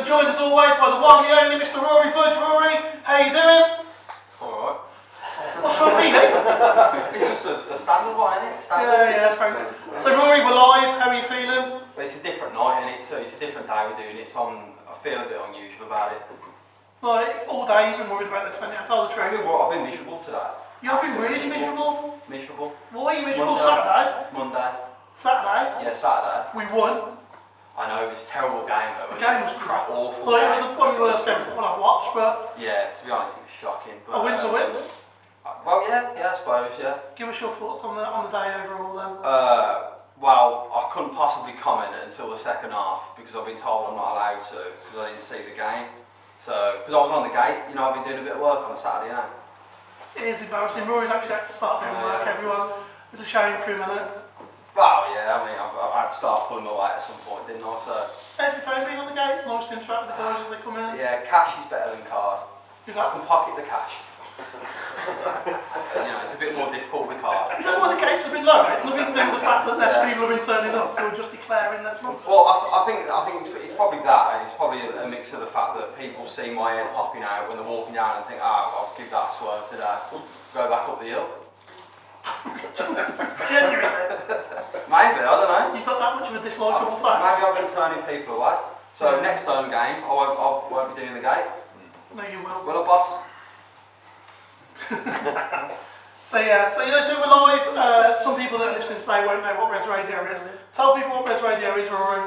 joined as always by the one, the only Mr. Rory Budge. Rory, how you doing? Alright. What's wrong with you? It's just the standard one, isn't it? Yeah, thanks. So Rory, we're live, how are you feeling? Well, it's a different night, and it's a different day we're doing it, so I feel a bit unusual about it. Like, all day you've been worried about this, haven't you? Tell the truth. I've been miserable today. You have been really miserable? Miserable. Why are you miserable? Monday. Saturday? Monday. Saturday? Yeah, Saturday. We won. I know, it was a terrible game though. The game was crap. Awful. Like, it was one of the worst games of football I've watched, but... Yeah, to be honest, it was shocking. But, a win's a win. Well, yeah, I suppose, yeah. Give us your thoughts on the day overall then. Well, I couldn't possibly comment until the second half because I've been told I'm not allowed to because I didn't see the game. So, because I was on the gate, you know, I've been doing a bit of work on a Saturday night. It is embarrassing. Rory's actually had to start doing work, everyone. It's a shame for him, isn't it? Well, yeah, I mean, I've had to start pulling my weight at some point, didn't I? So. Every time being on the gate, it's nice to interact with the guys as they come in. Yeah, cash is better than card. Is that? I can pocket the cash. You know, it's a bit more difficult with card. Is that why the gates have been lower? It's nothing to do with the fact that less people have been turning up, or just declaring less money. Well, I think it's probably that. It's probably a mix of the fact that people see my head popping out when they're walking down and think, I'll give that a swerve today. Go back up the hill. Genuinely. Maybe, I don't know. You've got that much of a dislikable fact. Maybe I've been turning people away. So next home game, I won't be doing the gate. No, you will. Will I, boss? So we're live. Some people that are listening today won't know what Reds Radio is. Tell people what Reds Radio is, Rory.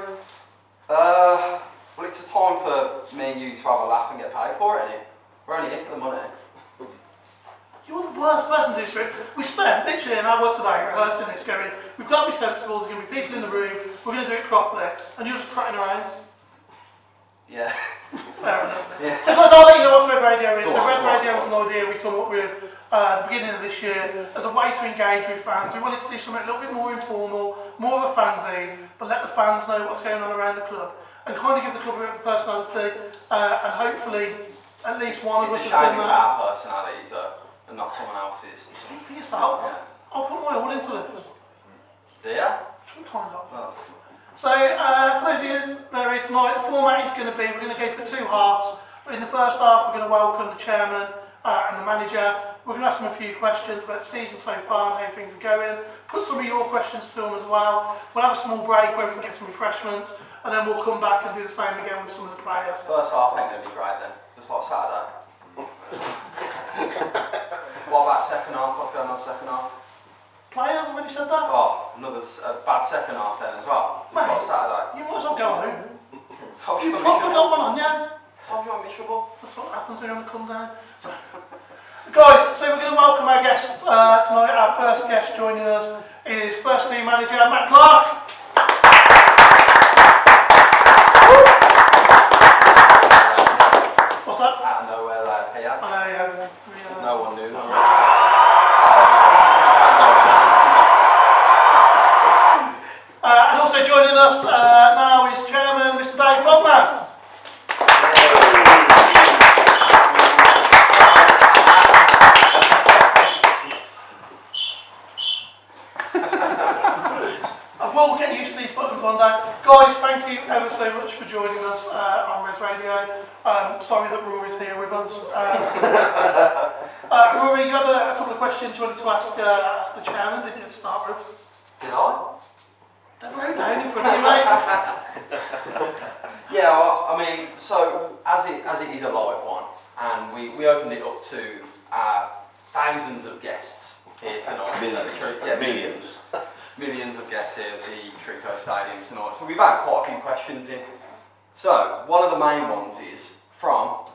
Well, it's a time for me and you to have a laugh and get paid for it, isn't it? We're only here for the money. You're the worst person to do this. We spent literally an hour today rehearsing this, going, we've got to be sensible, there's going to be people in the room, we're going to do it properly, and you're just prattling around. Yeah. Fair enough. Yeah. So guys, I'll let you know what Red Radio is. So Red Radio was an idea we come up with at the beginning of this year as a way to engage with fans. We wanted to do something a little bit more informal, more of a fanzine, but let the fans know what's going on around the club, and kind of give the club a bit of personality, and hopefully at least one of us has done that. It's our personalities though, and not someone else's. Speak for yourself. Yeah. I'll put my all into this. Do you? Kind of. Oh. So, for those of you that are here tonight, the format is going to be, we're going to go for two halves. In the first half, we're going to welcome the chairman and the manager. We're going to ask them a few questions about the season so far and how things are going. Put some of your questions to them as well. We'll have a small break where we can get some refreshments, and then we'll come back and do the same again with some of the players. First half ain't going to be great then, just like Saturday. What about second half? What's going on second half? Players, have already said that? Oh, another bad second half then as well. Just like Saturday. You might as well go home. You've Proper got one on, yeah? Told you I'm miserable. That's what happens when you're on the come down. Guys, so we're going to welcome our guests tonight. Our first guest joining us is first team manager Matt Clarke. What's that? Out of nowhere there, Peter. I know, yeah. No one knew. And also joining us now is Chairman Mr. Dave Faulkner. I will get used to these buttons one day. Guys, thank you ever so much for joining us on Reds Radio. Sorry that Rory's here with us. Rory, you had a couple of questions you wanted to ask the chairman, didn't you, to start with? Did I? They're right down in front of you, mate. Yeah, well, I mean, so as it is a live one, and we opened it up to thousands of guests here tonight. Millions. Millions of guests here at the Trico Stadium tonight. So we've had quite a few questions in. So one of the main ones is from,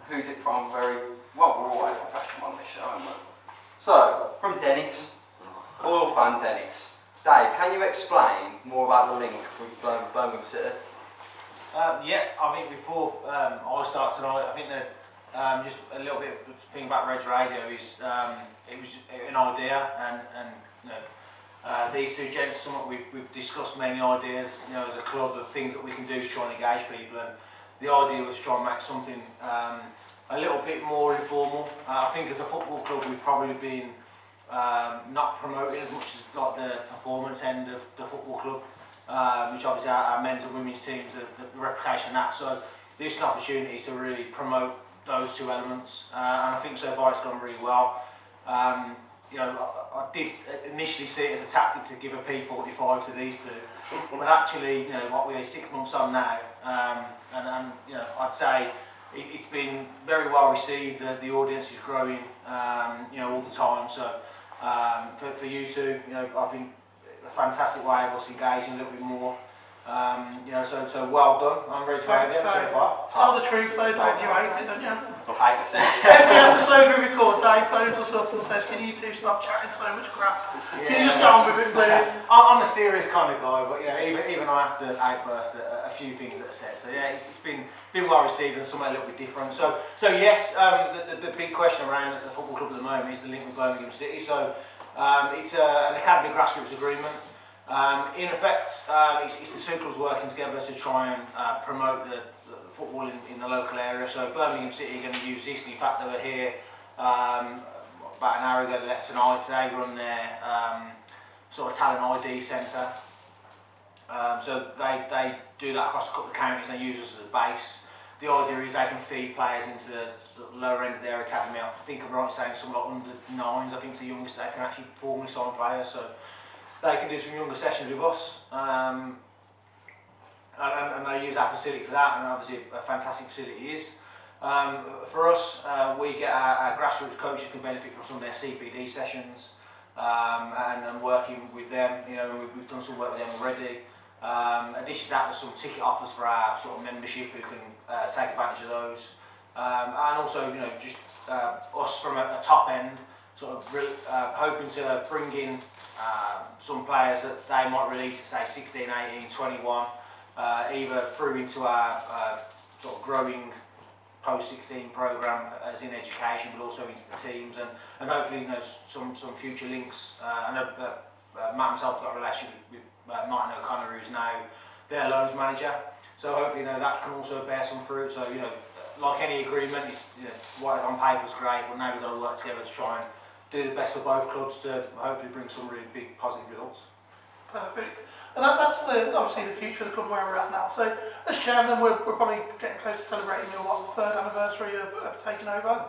who's it from? We're always professional on this show, aren't we? So, from Dennis, Oil fan Dennis. Dave, can you explain more about the link with Birmingham City? Yeah, I think before I start tonight, I think that just a little bit of thing about Reds Radio is it was an idea, and you know, these two gents, something we've discussed many ideas, you know, as a club of things that we can do to try and engage people, and the idea was to try and make something a little bit more informal. I think as a football club, we've probably been not promoting as much as like the performance end of the football club, which obviously our men's and women's teams, the reputation of that. So this is an opportunity to really promote those two elements, and I think so far it's gone really well. You know, I did initially see it as a tactic to give a P45 to these two, but actually, you know, what we're 6 months on now, and you know, I'd say it's been very well received. The audience is growing, you know, all the time. So for you two, you know, I think a fantastic way of us engaging a little bit more. You know, so well done. I'm very proud of you so far. Tell the truth though, Dave, you hate it, don't you? I hate to see it. Every episode we record, Dave phones us up and says, can you two stop chatting so much crap? Can you just go on with it, please? I'm a serious kind of guy, but you know, even I have to outburst a few things that are said. So yeah, it's been well received and something a little bit different. So yes, the big question around the football club at the moment is the link with Birmingham City. So it's an academy grassroots agreement. In effect, it's the two clubs working together to try and promote the football in the local area. So Birmingham City are going to use this. In fact, they were here about an hour ago. They left tonight. They run their sort of talent ID centre. So they do that across a couple of counties. They use us as a base. The idea is they can feed players into the lower end of their academy. I think I'm right in saying something like under nines. I think it's the youngest they can actually formally sign players. So they can do some younger sessions with us, and they use our facility for that, and obviously a fantastic facility is. For us, we get our grassroots coaches can benefit from some of their CPD sessions, and working with them. You know, we've done some work with them already. Addition to that, there's some ticket offers for our sort of membership who can take advantage of those, and also, you know, just us from a top end, sort of hoping to bring in some players that they might release at say 16, 18, 21, either through into our sort of growing post-16 programme as in education, but also into the teams, and hopefully, you know, some future links. I know Matt himself got a relationship with Martin O'Connor, who's now their loans manager, so hopefully, you know, that can also bear some fruit. So, you know, like any agreement, it's, you know, what on paper is great, but now we've got to work together to try and do the best for both clubs to hopefully bring some really big positive results. Perfect. And that's obviously the future of the club where we're at now. So as chairman, we're probably getting close to celebrating your third anniversary of taking over.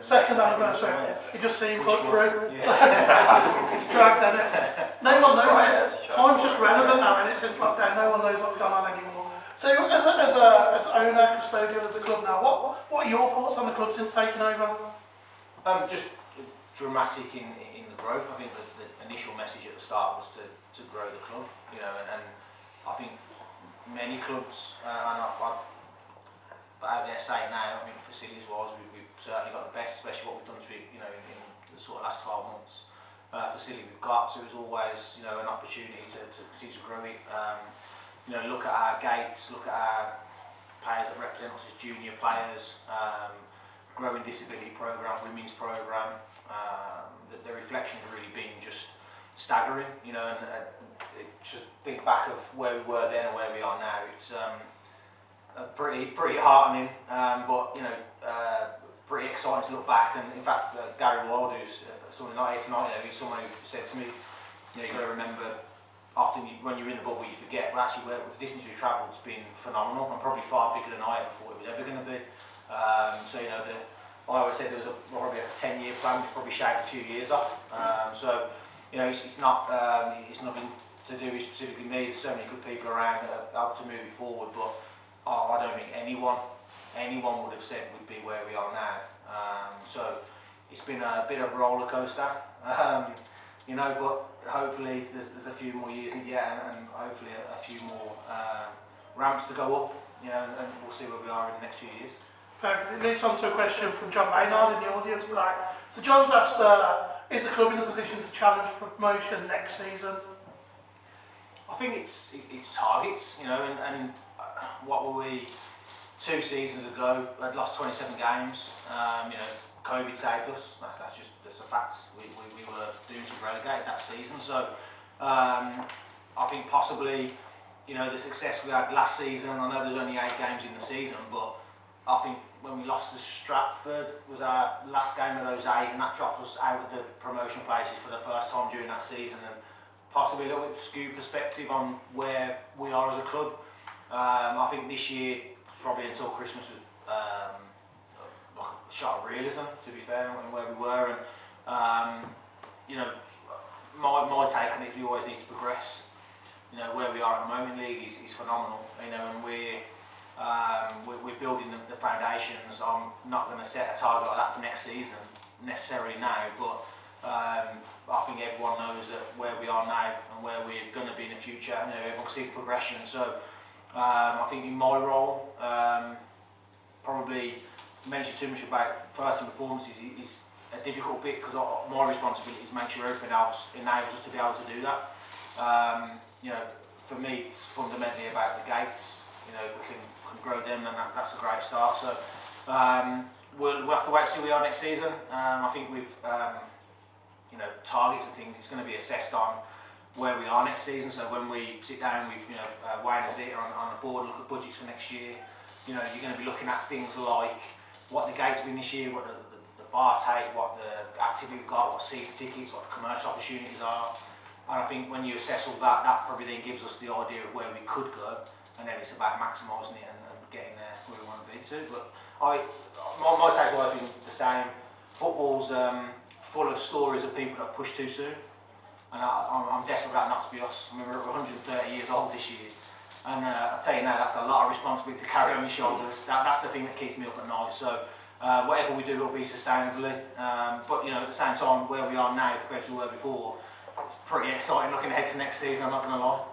Second anniversary. You just seemed put through. Yeah. It's dragged, isn't it? No one knows it. Time's just relevant now, and since lockdown, no one knows what's going on anymore. So as owner, custodian of the club now, what are your thoughts on the club since taking over? Just dramatic in the growth. I think that the initial message at the start was to grow the club, you know, and I think many clubs, and I out there say now, I think facilities wise, we've certainly got the best, especially what we've done to it, you know, in the sort of last 12 months. Facility we've got, so it was always, you know, an opportunity to continue to grow it. You know, look at our gates, look at our players that represent us as junior players. Growing disability programme, women's programme, the reflection's really been just staggering, you know, and just think back of where we were then and where we are now, it's pretty heartening, but, you know, pretty exciting to look back. And in fact, Gary Ward, who's someone not here tonight, you know, he's someone who said to me, you know, you've got to remember, often when you're in the bubble you forget, but actually the distance we've travelled has been phenomenal, and probably far bigger than I ever thought it was ever going to be. So, you know, I always said there was probably a 10-year plan, which probably shaved a few years off. So, you know, it's nothing to do with specifically me. There's so many good people around that have helped to move it forward, but I don't think anyone would have said we'd be where we are now. So it's been a bit of a roller coaster, you know, but hopefully there's a few more years yet, and hopefully a few more ramps to go up, you know, and we'll see where we are in the next few years. It leads on to a question from John Maynard in the audience today. So John's asked, is the club in a position to challenge for promotion next season? I think it's targets, you know, and what were we 2 seasons ago? We'd lost 27 games. You know, COVID saved us. That's a fact. We were doomed to be relegated that season. So I think possibly, you know, the success we had last season. I know there's only 8 games in the season, but I think when we lost to Stratford was our last game of those 8, and that dropped us out of the promotion places for the first time during that season, and possibly a little bit skewed perspective on where we are as a club. I think this year, probably until Christmas was like a shot of realism, to be fair, and where we were. And you know, my take on it is we always need to progress. You know, where we are at the moment in the league is phenomenal. You know, and we're building the foundations. I'm not going to set a target like that for next season necessarily now, but I think everyone knows that where we are now and where we're going to be in the future. You know, everyone can see the progression. So I think in my role, probably mention too much about first team performances is a difficult bit, because my responsibility is make sure everything else enables us to be able to do that. You know, for me, it's fundamentally about the gates. You know, if we can grow them, then that's a great start. So we'll have to wait to see where we are next season. I think with you know, targets and things, it's going to be assessed on where we are next season. So when we sit down with, you know, Wayne and Zeta on the board and look at budgets for next year, you know, you're going to be looking at things like what the gates have been this year, what the bar take, what the activity we've got, what season tickets, what the commercial opportunities are. And I think when you assess all that, that probably then gives us the idea of where we could go, and then it's about maximising it and getting there where we want to be to. But my take has been the same. Football's full of stories of people that push too soon, and I'm desperate for that not to be us. I mean, we're 130 years old this year, and I tell you now, that's a lot of responsibility to carry on your shoulders. That's the thing that keeps me up at night. So whatever we do will be sustainably, but you know, at the same time, where we are now compared to where we were before, it's pretty exciting looking ahead to next season, I'm not going to lie.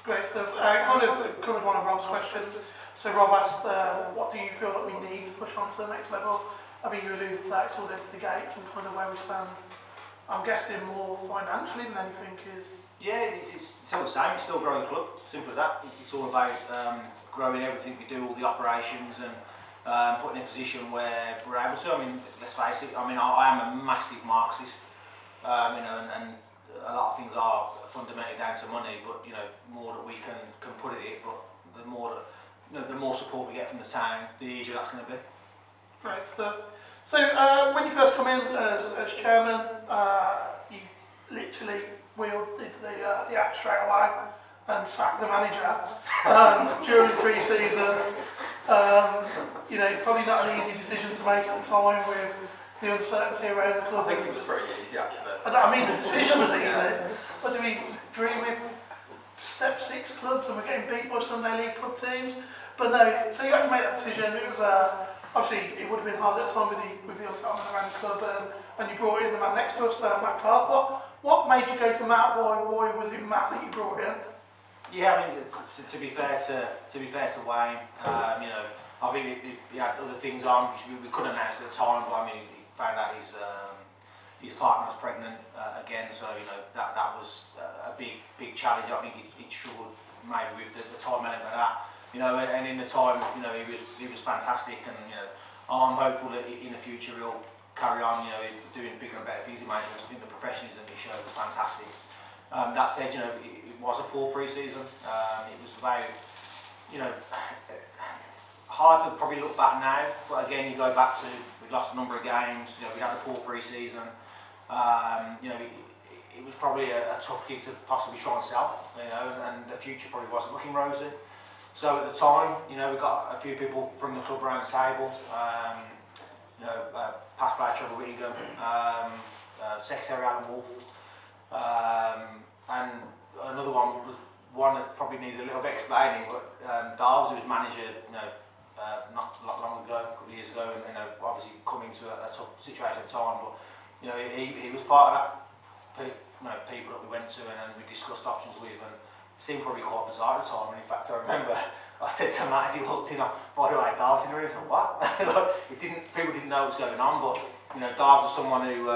Great stuff. Kind of covered one of Rob's questions. So Rob asked, what do you feel that we need to push on to the next level? I think you alluded to that, it's all into the gates and kind of where we stand. I'm guessing more financially than anything is... Yeah, it's still the same, it's still a growing club, simple as that. It's all about growing everything we do, all the operations, and putting in a position where we're able to. I mean, let's face it, I mean, I am a massive Marxist, you know, and a lot of things are fundamentally down to money, but you know, more that we can put it, but the more that, you know, the more support we get from the town, the easier that's going to be. Great stuff. So when you first come in as chairman, you literally wheeled the axe straight away and sacked the manager during pre-season. You know, probably not an easy decision to make at the time with the uncertainty around the club. I think it was pretty easy actually. I mean, the decision was easy, but do we dream with step 6 clubs and we're getting beat by Sunday League club teams? But no, so you had to make that decision. It was obviously it would have been hard at the time with the unsettlement around the club, and you brought in the man next to us, Matt Clarke. What made you go for Matt? Why was it Matt that you brought in? Yeah, I mean, to be fair to Wayne, you know, I think he had other things on which we couldn't announce at the time. But I mean, he found out his partner was pregnant again, so you know that was a big challenge. I think he struggled maybe with the time element of that. You know, and in the time, you know, he was fantastic, and you know, I'm hopeful that in the future he'll carry on, you know, doing bigger and better things in management. I think the professionalism he showed was fantastic. That said, you know, it was a poor pre-season. It was about, you know, hard to probably look back now, but again, you go back to we'd lost a number of games. You know, we had a poor pre-season. You know, it was probably a tough gig to possibly try and sell. You know, and the future probably wasn't looking rosy. So at the time, you know, we got a few people from the club around the table. You know, past player Trevor Whittingham, Secretary Alan Wolf, and another one was one that probably needs a little bit explaining, but Darves, who was manager, you know, not long ago, a couple of years ago, and you know, obviously coming to a tough situation at the time, but you know, he was part of that, you know, people that we went to and we discussed options with, and it seemed probably quite bizarre at the time. And in fact, I remember I said to Matt as he walked in, by the way, Darves in the room. I thought, what? Like, people didn't know what was going on, but you know, Darves was someone who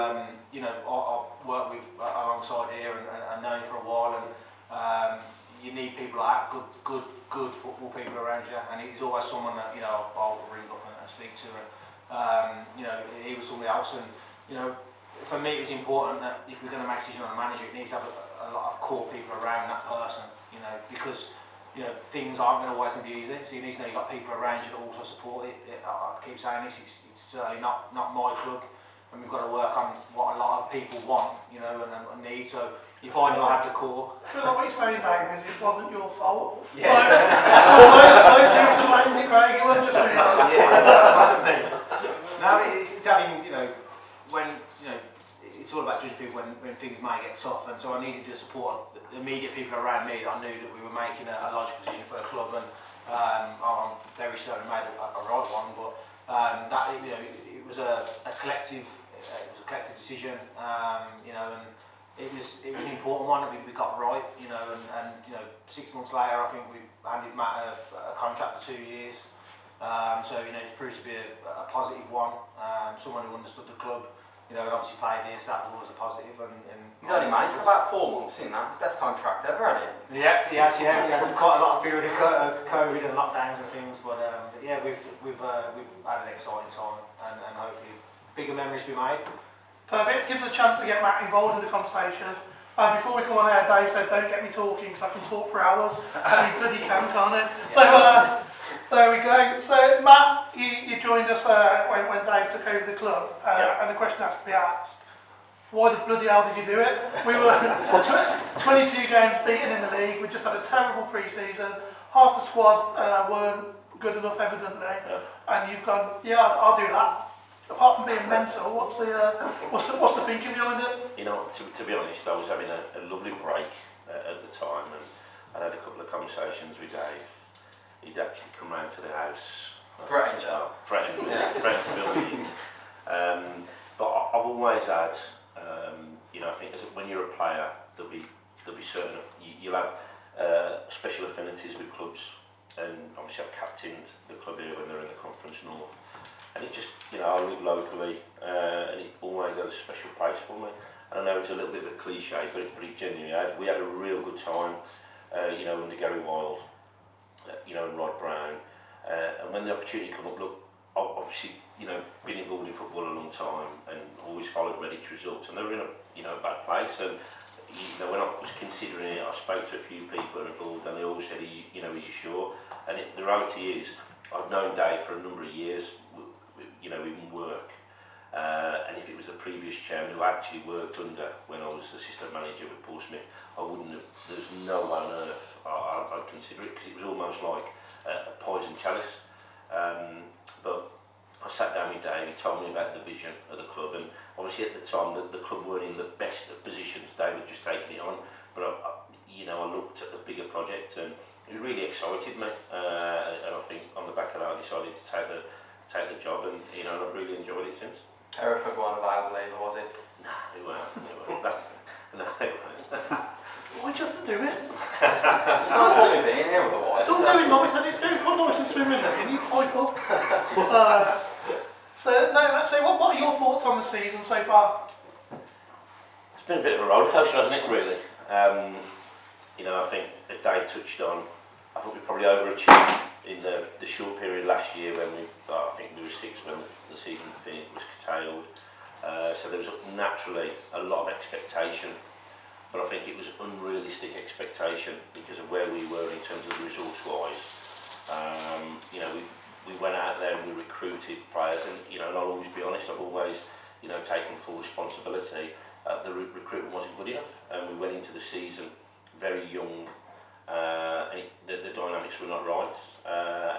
you know, I worked with alongside here and known for a while, and you need people like that, good football people around you, and he's always someone that, you know, I'll ring up and speak to, and you know, he was somebody else. And you know, for me it was important that if we're going to make a decision on a manager, it needs to have a lot of core people around that person, you know, because you know, things aren't going to always be easy, so you need to know you've got people around you that also support it. I keep saying this, it's certainly not my club, and we've got to work on what a lot of people want, you know, and need. So if I know I had the core. I feel like what you're saying, Dave, is it wasn't your fault. Yeah. Like, those people to saying it, Craig. It wasn't just me. Yeah, that wasn't me. No, it's having, when, it's all about judging people when things may get tough, and so I needed the support of the immediate people around me that I knew that we were making a logical decision for the club, and I'm very certain we made a right one, but that, it was a collective, decision, and it was an important one that we got right, and 6 months later I think we handed Matt a contract for 2 years. So it proved to be a positive one. Someone who understood the club, and obviously played here, so that was always a positive. And He's only made for about 4 months in that. His best contract ever, hasn't he? Yeah, he has. Yeah, we had quite a lot of period of COVID and lockdowns and things, but yeah, we've had an exciting time, and hopefully bigger memories to be made. Perfect. Gives us a chance to get Matt involved in the conversation. Before we come on air, Dave said, "Don't get me talking, because I can talk for hours." You bloody can, can't it? So. There we go. So Matt, you joined us when Dave took over the club, and the question has to be asked: why the bloody hell did you do it? We were 22 games beaten in the league. We just had a terrible pre-season. Half the squad weren't good enough, evidently, and you've gone, "Yeah, I'll do that." Apart from being mental, what's the thinking behind it? To be honest, I was having a lovely break at the time, and I had a couple of conversations with Dave. He'd actually come round to the house. Threatened threatened to build me. But I've always had, I think when you're a player, there'll be certain, you'll have special affinities with clubs, and obviously I've captained the club here when they're in the Conference North, and it just, I live locally, and it always had a special place for me. And I know it's a little bit of a cliche, but it genuinely had. We had a real good time, under Gary Wild. And Rod Brown, and when the opportunity came up, look, I've obviously, been involved in football a long time and always followed Redditch results, and they were in a bad place. And when I was considering it, I spoke to a few people involved, and they all said, are you sure? And the reality is, I've known Dave for a number of years, even work, and if it was the previous chairman who actually worked under when I was assistant manager with Paul Smith, I wouldn't have, there's no way on earth I'd consider it, because it was almost like a poison chalice. But I sat down with Dave, he told me about the vision of the club, and obviously at the time the club weren't in the best of positions. Dave had just taken it on, but I looked at the bigger project, and it really excited me, and I think on the back of that I decided to take the job, and I've really enjoyed it since. Hereford weren't available either, was it? No, they weren't. No, they weren't. Why'd you have to do it? It's not what we've been here otherwise. It's all going nice, and it's going quite nice and swimming there, and you pipe up. So what are your thoughts on the season so far? It's been a bit of a roller coaster, hasn't it, really? I think, as Dave touched on, I think we probably overachieved in the short period last year when I think we were sixth when the season was curtailed. So there was naturally a lot of expectation, but I think it was unrealistic expectation because of where we were in terms of the results-wise. We went out there and we recruited players, and and I'll always be honest, I've always taken full responsibility. The recruitment wasn't good enough, and we went into the season very young, and the dynamics were not right.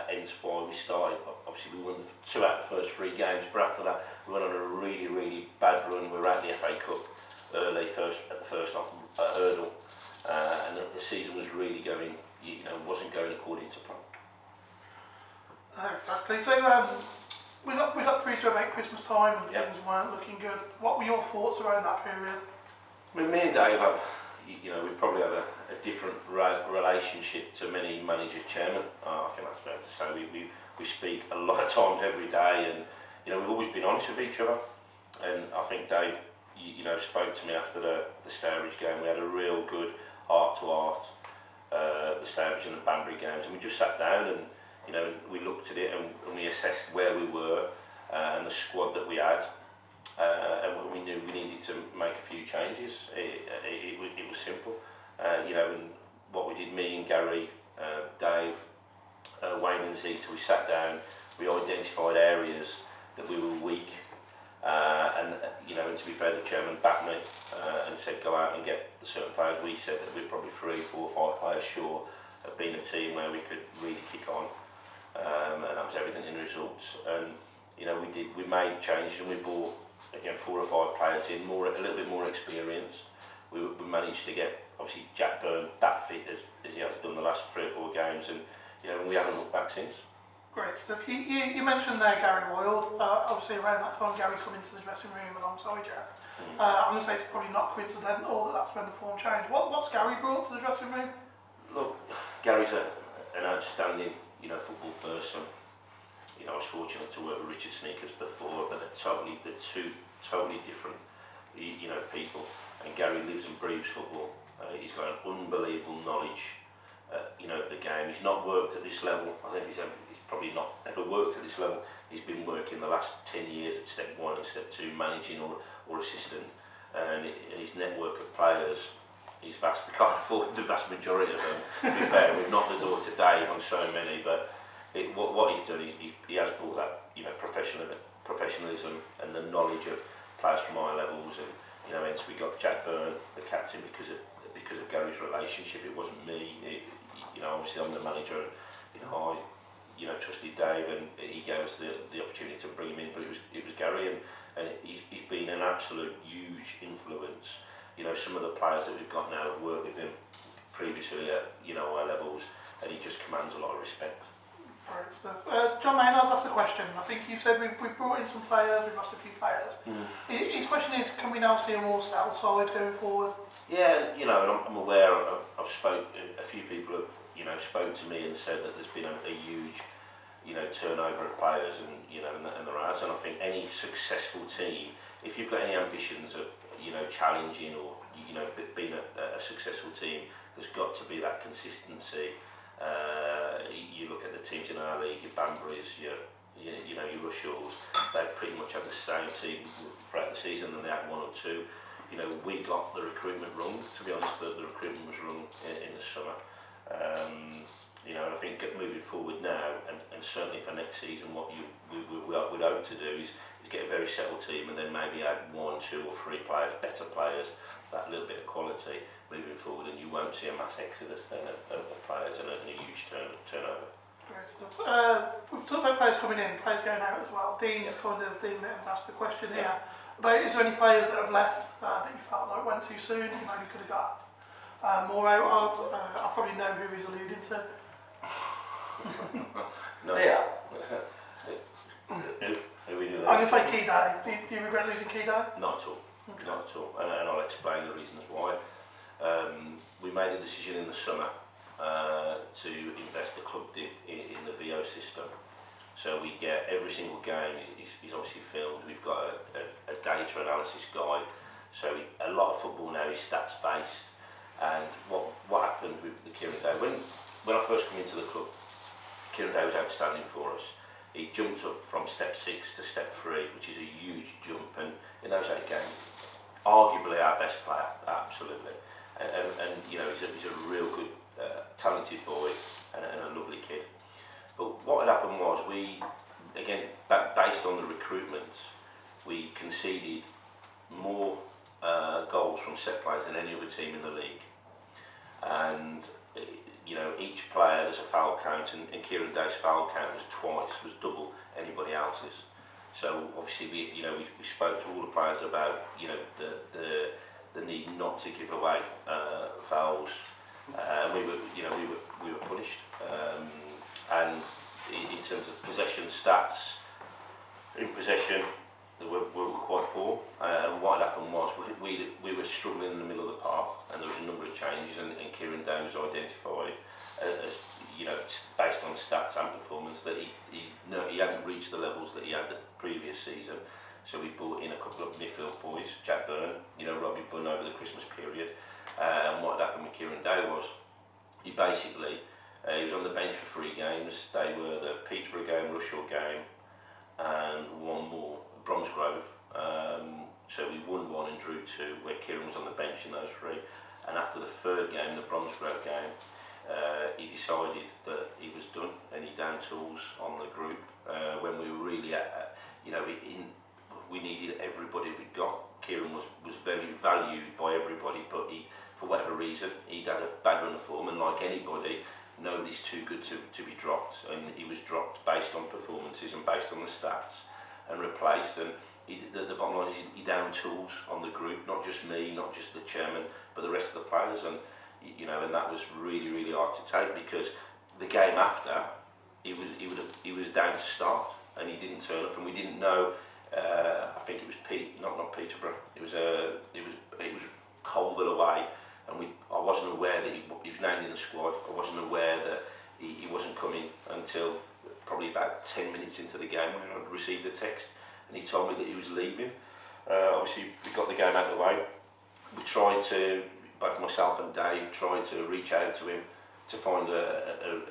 Hence why we started. Obviously, we won 2 out of the first 3 games, but after that, we went on a really, really bad run. We were out the FA Cup early, at the first hurdle, and the season was really going, wasn't going according to plan. Exactly. So we got through to about Christmas time, and things weren't looking good. What were your thoughts around that period? Me and Dave have, we probably have a different relationship to many manager chairmen. I think that's fair to say. We speak a lot of times every day, and we've always been honest with each other. And I think Dave, spoke to me after the Stourbridge game. We had a real good heart-to-heart, the Stourbridge and the Banbury games, and we just sat down and we looked at it and we assessed where we were and the squad that we had, and we knew we needed to make a few changes. It was simple, and what we did, me and Gary, Dave, Wayne and Zita, we sat down, we identified areas that we were weak, and to be fair, the chairman backed me and said go out and get the certain players. We said that we're probably 3, 4, 5 players short of being a team where we could really kick on. and that was evident in the results. And we made changes, and we brought again 4 or 5 players in, a little bit more experienced. We managed to get obviously Jack Byrne that fit as he has done the last 3 or 4 games, and we haven't looked back since. Great stuff. You mentioned there Gary Royal. Obviously around that time Gary's come into the dressing room alongside you. I'm going to say it's probably not coincidental that's when the form changed. What's Gary brought to the dressing room? Look, Gary's an outstanding football person. I was fortunate to work with Richard Sneakers before, but they're two totally different people. And Gary lives and breathes football. He's got an unbelievable knowledge of the game. He's not worked at this level. I think he's probably not ever worked at this level. He's been working the last 10 years at step 1 and step 2, managing or assistant, and his network of players is vast. We can't afford the vast majority of them, to be fair. We've knocked the door to Dave on so many, but what he's done, he has brought that professionalism and the knowledge of players from high levels, and hence we got Jack Byrne, the captain, because of Gary's relationship. It wasn't me. Obviously I'm the manager, and I trusted Dave, and he gave us the opportunity to bring him in, but it was Gary, and he's been an absolute huge influence. Some of the players that we've got now have worked with him previously at high levels, and he just commands a lot of respect. Great stuff. John Maynard's asked a question. I think you've said we've brought in some players, we've lost a few players. His question is, can we now see a more settled side going forward? Yeah, and I'm aware. A few people have spoke to me and said that there's been a huge turnover of players, and and there has. And I think any successful team, if you've got any ambitions of challenging or being a successful team, there's got to be that consistency. You look at the teams in our league, your Banburys, your Rushells, they've pretty much had the same team throughout the season, and they had 1 or 2. We got the recruitment wrong. To be honest, the recruitment was wrong in the summer. And I think moving forward now, and certainly for next season, what we'd hope to do is get a very settled team, and then maybe add 1, 2 or 3 players, better players, that little bit of quality moving forward, and you won't see a mass exodus then of players and a huge turnover. Great stuff. We've talked about players coming in, players going out as well. Dean's kind of asked the question here about, is there any players that have left that you felt like went too soon, you maybe could have got more out of? I probably know who he's alluding to. No. Yeah. Who we do I'm going that? to say Key Day. Do you regret losing Key Day? Not at all. Okay. Not at all. And I'll explain the reasons why. We made a decision in the summer to invest. The club did in the VO system. So we get every single game is obviously filmed. We've got a data analysis guide. So a lot of football now is stats based. And what happened with the Kieran Day, when I first came into the club, Kieran Day was outstanding for us. He jumped up from step 6 to step 3, which is a huge jump, and in those 8 games, arguably our best player, absolutely. And he's a real good, talented boy, and a lovely kid. But what had happened was based on the recruitment, we conceded more goals from set plays than any other team in the league. And each player, there's a foul count, and Kieran Day's foul count was double anybody else's. So obviously we spoke to all the players about the need not to give away fouls. We were punished. And in terms of possession stats, in possession we were quite poor. And what happened was we were struggling in the middle of the park, and there was a number of changes, and Kieran Day was identified as based on stats and performance that he hadn't reached the levels that he had the previous season. So we brought in a couple of midfield boys, Jack Byrne, Robbie Bunn over the Christmas period. And what happened with Kieran Day was he was on the bench for 3 games. They were the Peterborough game, Rushall game, and 1 more, Bromsgrove. So we won 1 and drew 2, where Kieran was on the bench in those 3. And after the 3rd game, the Bromsgrove game, he decided that he was done, and he down tools on the group when we were really we needed everybody we got. Kieran was very valued by everybody, but for whatever reason, he'd had a bad run of form, and like anybody, nobody's too good to be dropped, and he was dropped based on performances and based on the stats and replaced. And the bottom line is he downed tools on the group, not just me, not just the chairman, but the rest of the players. And you know, and that was really hard to take, because the game after he was down to start and he didn't turn up, and we didn't know. I think it was not Peterborough. It was Colville away, and I wasn't aware that he was named in the squad. I wasn't aware that he wasn't coming until probably about 10 minutes into the game, when I received a text and he told me that he was leaving. Obviously, we got the game out of the way. We tried to, both myself and Dave tried to reach out to him to find a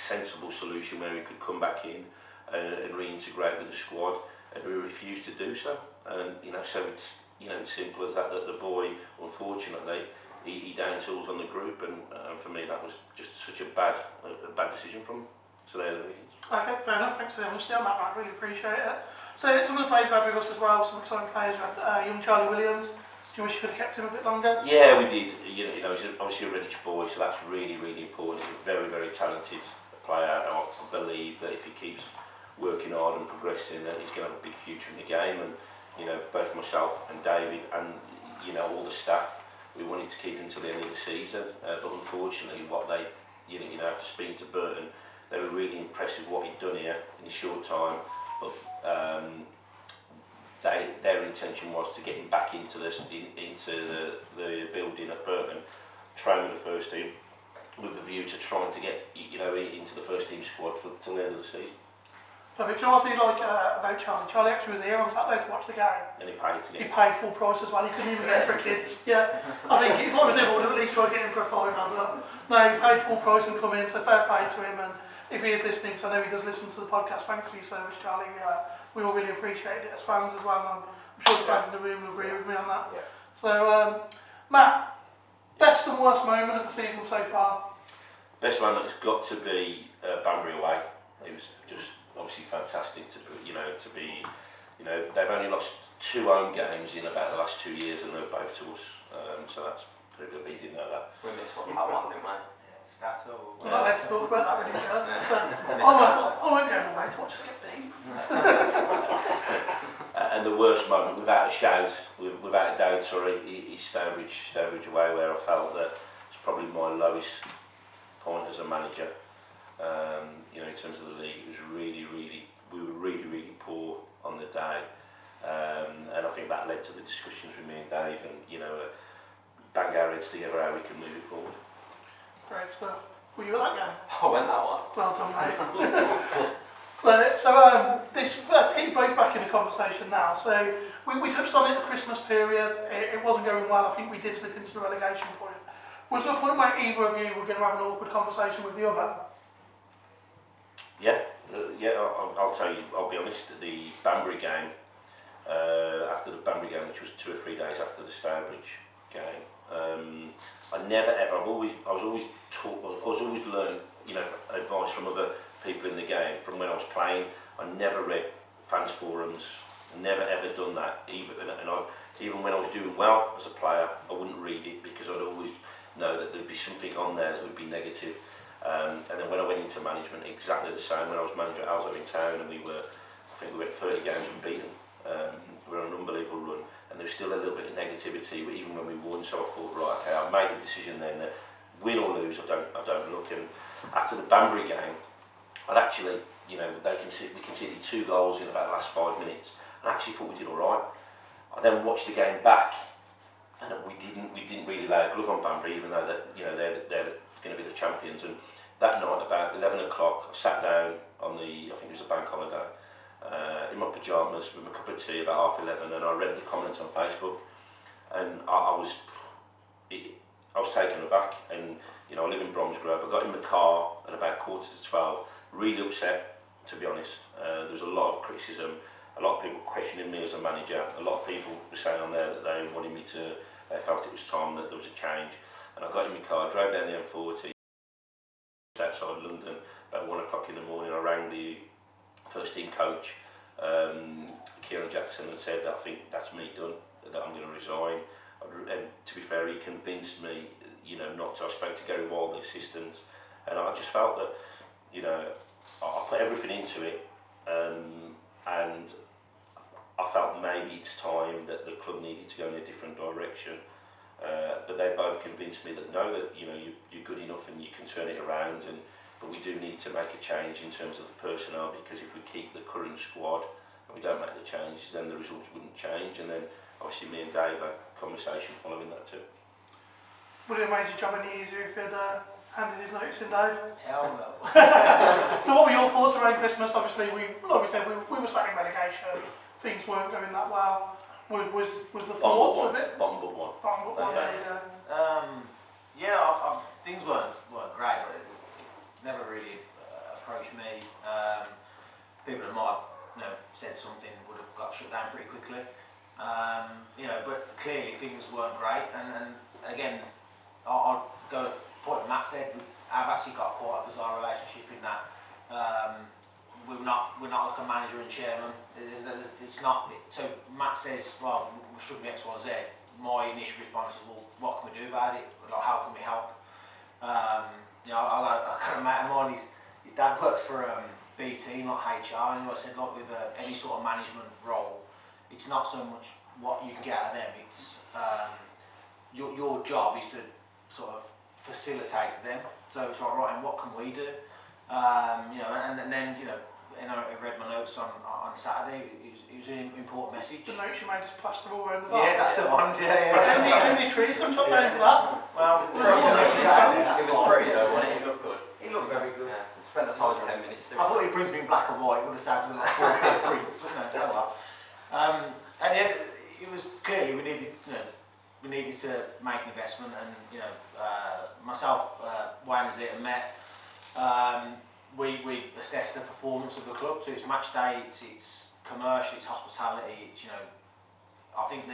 sensible solution where he could come back in and reintegrate with the squad, and we refused to do so. And so it's it's simple as that. That the boy, unfortunately, he downed tools on the group, and for me that was just such a bad decision from him. So they're the reasons. Okay, fair enough. Thanks for the honesty on that. I really appreciate it. So some of the players we had with us as well, some exciting players. We had young Charlie Williams. Do you wish you could have kept him a bit longer? Yeah, we did. He's obviously a Redditch boy, so that's really important. He's a very talented player, and I believe that if he keeps working hard and progressing, that he's going to have a big future in the game. And both myself and David and all the staff, we wanted to keep him till the end of the season. But unfortunately, what they after speaking to Burton, they were really impressed with what he'd done here in a short time. But their intention was to get him back into the building at Burton, train with the first team, with the view to trying to get into the first team squad till the end of the season. Perfect. Do you know what I do like about Charlie? Charlie actually was here on Saturday to watch the game. And he paid to He paid full price as well. He couldn't even get it for kids. Yeah, I think if I was him, I would have at least tried to get him for a £5. No, he paid full price and come in. So fair play to him. And if he is listening, because I know he does listen to the podcast, thanks for your service, Charlie. We all really appreciate it as fans as well. And I'm sure the fans in the room will agree with me on that. Yeah. So, Matt, best and worst moment of the season so far? Best moment has got to be Banbury away. It was just obviously fantastic to be they've only lost 2 home games in about the last 2 years, and they're both to us. So that's pretty good. We didn't know that. We missed that one, didn't we? Stats all. We're not allowed to talk about that really, I won't go away to watch us get beat. And the worst moment, without a shout, without a doubt, is Stourbridge away, where I felt that it's probably my lowest point as a manager. In terms of the league, it was we were really poor on the day, and I think that led to the discussions with me and Dave, and bang our heads together how we can move it forward. Great stuff. Were you at that game? I went that one. Well done, mate. So to get you both back in the conversation now. So we touched on it the Christmas period. It wasn't going well. I think we did slip into the relegation point. Was there a point where either of you were going to have an awkward conversation with the other? Yeah. I'll tell you. I'll be honest. The Banbury game, after the Banbury game, which was 2 or 3 days after the Stourbridge game, I was always learning, advice from other people in the game. From when I was playing, I never read fans forums. Never ever done that. Even when I was doing well as a player, I wouldn't read it, because I'd always know that there'd be something on there that would be negative. And then when I went into management, exactly the same. When I was manager at Alzo in town, and I think we went 30 games unbeaten. We were on an unbelievable run, and there was still a little bit of negativity even when we won. So I thought, right, okay, I made the decision then that win or lose, I don't look. And after the Banbury game, I'd actually, we conceded 2 goals in about the last 5 minutes, and I actually thought we did all right. I then watched the game back, and we didn't really lay a glove on Banbury, even though they're going to be the champions. And that night, about 11 o'clock, I sat down on I think it was a bank holiday, in my pyjamas with my cup of tea about 11:30, and I read the comments on Facebook, and I was taken aback. And I live in Bromsgrove. I got in the car at about 11:45, really upset, to be honest. There was a lot of criticism, a lot of people questioning me as a manager. A lot of people were saying on there that they wanted me to, they felt it was time that there was a change. And I got in my car, drove down the M40 outside London about 1 o'clock in the morning. I rang the first team coach, Kieran Jackson, and said that I think that's me done, that I'm going to resign. And to be fair, he convinced me, you know, not to. I spoke to Gary Wall, the assistant, and I just felt that, you know, I put everything into it, and I felt maybe it's time that the club needed to go in a different direction. But they both convinced me that no, that you know you're good enough and you can turn it around, but we do need to make a change in terms of the personnel, because if we keep the current squad and we don't make the changes, then the results wouldn't change. And then obviously me and Dave had a conversation following that too. Would it have made your job any easier if you'd handed his notice in, Dave? Hell no. So what were your thoughts around Christmas? Obviously, like we said, we were sat in relegation, things weren't going that well. Was the thoughts of it? Bottom but one. Bottom but one, there you go. Yeah, things weren't great, but it never really approached me. People that might have said something would have got shut down pretty quickly. But clearly things weren't great, and again, I'll go to the point Matt said. I've actually got quite a bizarre relationship in that. We're not like a manager and chairman. It's not. So Matt says, well, we should be X, Y, Z. My initial response is, well, what can we do about it? Like, how can we help? I kind of mate of mine. His dad works for BT, not HR, and I said, like, with any sort of management role, it's not so much what you can get out of them. It's your job is to sort of facilitate them. So it's like, right, and what can we do? And then I read my notes on Saturday. It was an important message. The notes you made just plaster all around the bar. Yeah, that's the ones. Yeah. How many trees got chopped down for that? Well, It was pretty though, wasn't it? It looked good. It looked very good. Yeah. Spent the solid 10 minutes doing I thought he printed me in black and white. It would have sounded like 4K prints, but no, don't well. And then it was clearly we needed to make an investment, and myself, Wayne is it, and Matt. We assess the performance of the club. So it's match day, it's commercial, it's hospitality. It's I think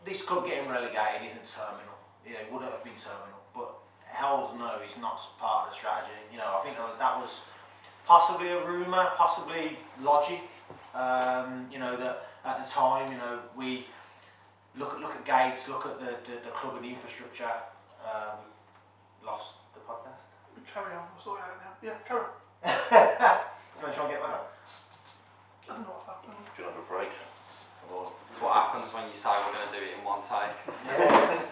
this club getting relegated isn't terminal. It wouldn't have been terminal, but hell's no, it's not part of the strategy. I think that was possibly a rumour, possibly logic. That at the time, we look at Gates, look at the club and the infrastructure. Lost the podcast. Carry on, we'll sort it out now. Yeah, carry on. You want to try and get that? I don't know what's happening. Do you have a break? Come on. It's what happens when you say we're going to do it in one take. Yeah.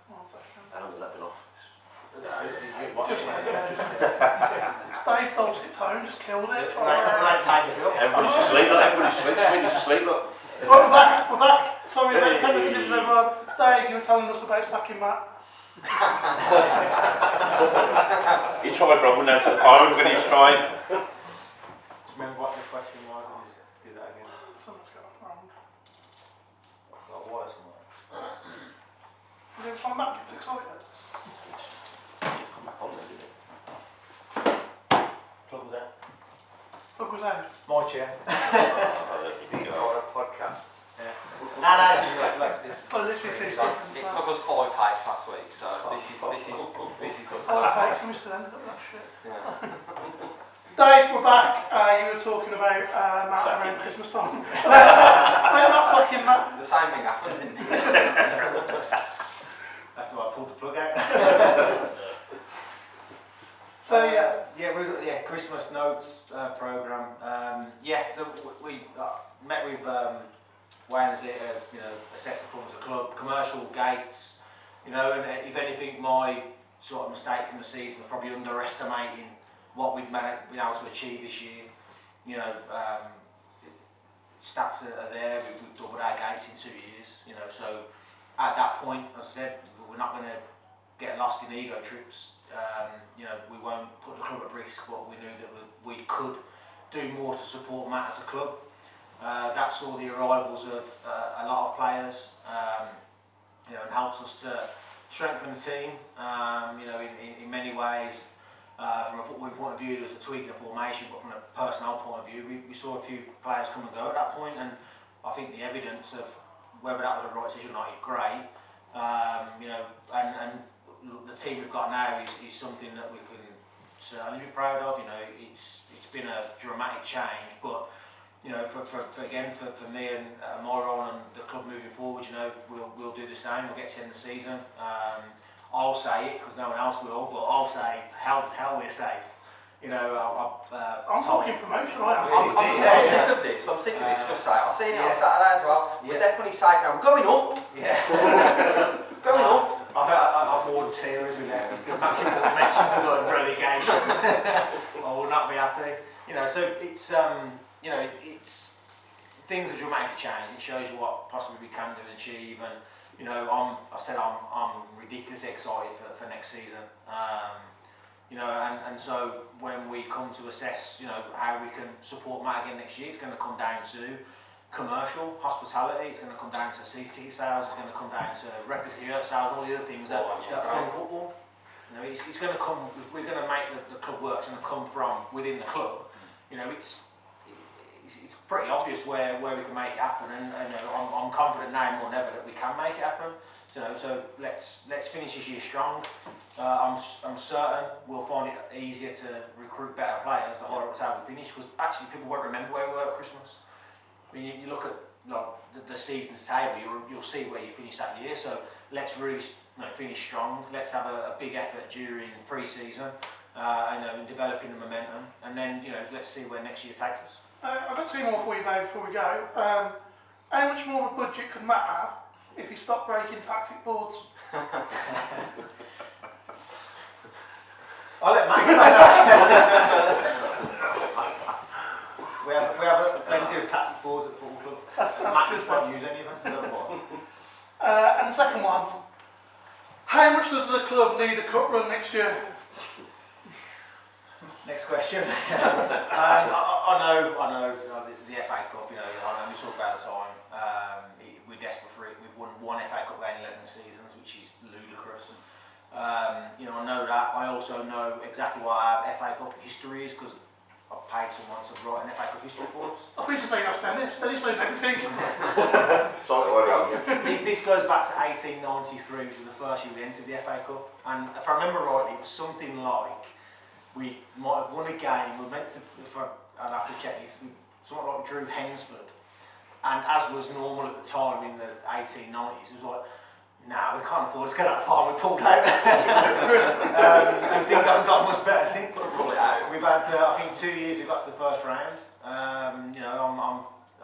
One second. How long has that been off? It's Dave Dulcet tone, just killed it. Everybody's asleep, look. Everybody's asleep. Sweeney's asleep, look. Right, we're back. Sorry about technical difficulties, everyone. Dave, you were telling us about sacking Matt. He tried, bro. Went down to the phone when he's trying. Remember what the question was, and just do that again. Something's going wrong. Like why somewhere? We're going to find Matt gets excited. Come back on then, didn't he? Plug was out. Look who's out. My chair. Here you go. Podcast. Yeah. No, it's just like this. So literally 2 It seconds. took us 5 takes last week, so this is good. Oh, thanks, we still ended up with that shit. Yeah. Dave, we're back. You were talking about Matt around Christmas time. About Matt sacking Matt. The same thing happened, didn't it? That's why I pulled the plug out. So Christmas notes program. So we met with Wayne as it, assessed the performance of the club, commercial Gates, and if anything, my sort of mistake from the season was probably underestimating what we'd been able to achieve this year. Stats are there. We've doubled our Gates in 2 years. So at that point, as I said, we're not going to get lost in ego trips. We won't put the club at risk, but we knew that we could do more to support Matt as a club. That saw the arrivals of a lot of players, and helps us to strengthen the team. In many ways, from a footballing point of view, there's a tweaking of formation, but from a personnel point of view, we saw a few players come and go at that point, and I think the evidence of whether that was the right decision or not is great. And the team we've got now is something that we can certainly be proud of. It's been a dramatic change, but you know, for me and my role and the club moving forward, you know, we'll do the same. We'll get to the end of the season. I'll say it because no one else will, but I'll say, hell we're safe. You know, I'm talking promotion, right? I'm sick of this. I'm sick of this. Just say it. I've seen it on Saturday as well. We're definitely safe now. We're going up. Yeah. Going up. I've more than tears with that. The matching mentions of like relegation. I will not be happy. You know, so it's you know, it's things are dramatic change. It shows you what possibly we can do and achieve. And you know, I'm ridiculously excited for next season. You know, and so when we come to assess, you know, how we can support Matt again next year, it's going to come down to commercial, hospitality, it's going to come down to CCT sales, it's going to come down to replica shirt sales, all the other things that fund football. You know, it's going to come, if we're going to make the club work, it's going to come from within the club. You know, it's pretty obvious where we can make it happen, and you know, I'm confident now more than ever that we can make it happen. You know, so let's finish this year strong. I'm certain we'll find it easier to recruit better players the higher up the table we finish, because actually people won't remember where we were at Christmas. I mean, you look at like the season's table, you'll see where you finished that year. So let's really finish strong. Let's have a big effort during pre-season, in developing the momentum, and then let's see where next year takes us. I've got two more for you though before we go. How much more of a budget could Matt have if he stopped breaking tactic boards? I'll let Matt explain that. we have plenty of tactic boards at the football club. Matt just won't use any of them. And the second one, how much does the club need a cup run next year? Next question. I know the FA Cup, I know we talk about it all the time. We're desperate for it. We've won one FA Cup game in 11 seasons, which is ludicrous. I know that. I also know exactly what our FA Cup history is, because I've paid someone to write an FA Cup history for us. I thought you were saying that's Dennis. Dennis knows everything. This goes back to 1893, which was the first year we entered the FA Cup. And if I remember rightly, it was something like, we might have won a game, we were meant to, I'd have to check this, something like Drew Hensford. And as was normal at the time in the 1890s, it was like, nah, we can't afford to get that far, we pulled out. And things haven't got much better since. We've had, I think 2 years we've got to the first round. I'm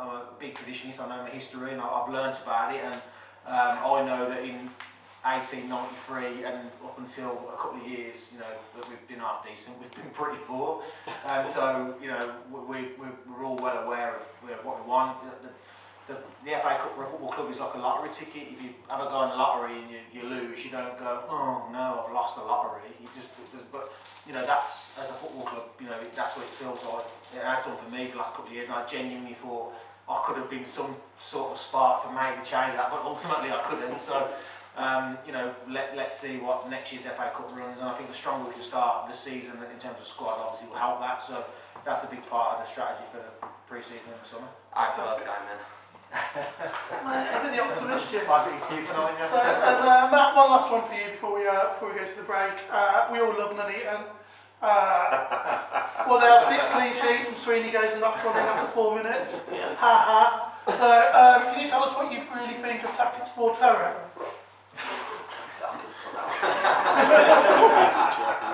a big traditionist, I know my history, and I've learnt about it, and I know that in 1893 and up until a couple of years, that we've been half decent, we've been pretty poor, and so we're all well aware of what we want. The FA Cup for a football club is like a lottery ticket. If you have a go in the lottery and you lose, you don't go, oh no, I've lost the lottery. But that's, as a football club, that's what it feels like. It has done for me for the last couple of years, and I genuinely thought I could have been some sort of spark to maybe change that, but ultimately I couldn't. So. Let's see what next year's FA Cup runs, and I think the stronger we can start the season in terms of squad obviously will help that. So that's a big part of the strategy for the pre-season in the summer. Alright, first game then. Even the optimist, Jim. Pass it to you tonight, yeah. So, Matt, one last one for you before we go to the break. We all love Nuneaton. Well, they have 6 clean sheets, and Sweeney goes and knocks one in after 4 minutes. Yeah. Ha ha. So, can you tell us what you really think of Tactics Sport Terror?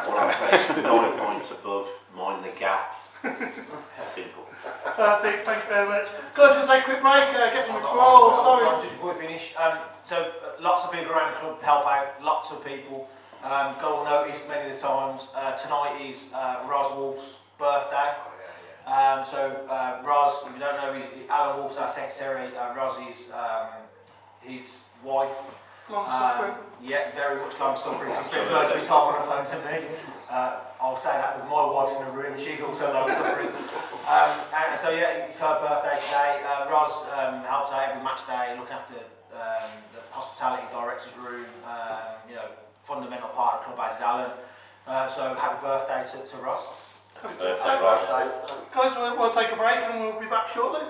What I'm saying is 9 points above, mind the gap. Simple. Perfect, thank you very much. Guys, we're going to take a quick break, get some roll, sorry. Just before we finish, lots of people around the club help out, lots of people. Go unnoticed many of the times. Tonight is Ros Wolf's birthday. Ros, if you don't know, Alan Wolf's our secretary. Ros is his wife. Long suffering. Yeah, very much long suffering. She spends most of his time on the phone to me. I'll say that with my wife's in the room, she's also long suffering. It's her birthday today. Ros helps out every match day, looking after the hospitality director's room. Fundamental part of the club as is Alan. So happy birthday to Ros. Happy birthday, Ros. Guys, we'll take a break and we'll be back shortly.